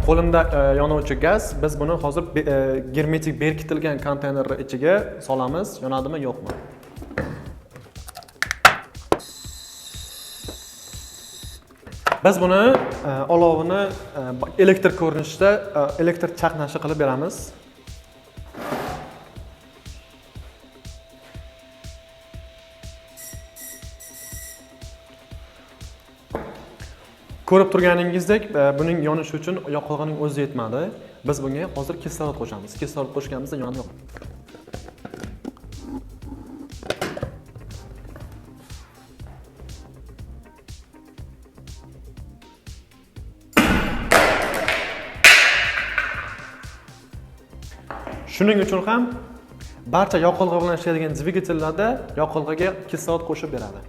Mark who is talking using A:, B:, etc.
A: Qo'limda yonuvchi gaz. Biz buni hozir germetik berkitilgan konteyner ichiga solamiz. Yonadimi, yo'qmi? Biz buni olovini elektr ko'rinishda elektr chaqnashi qilib beramiz. Ko'rib turganingizdek, buning yonishi uchun yoqilg'ining o'zi yetmadi. Biz bunga hozir kislorod qo'shamiz. Kislorod qo'shganimizda yonadi. Shuning uchun ham barcha yoqilg'i bilan ishlaydigan dvigatellarda yoqilg'iga kislorod qo'shib beradi.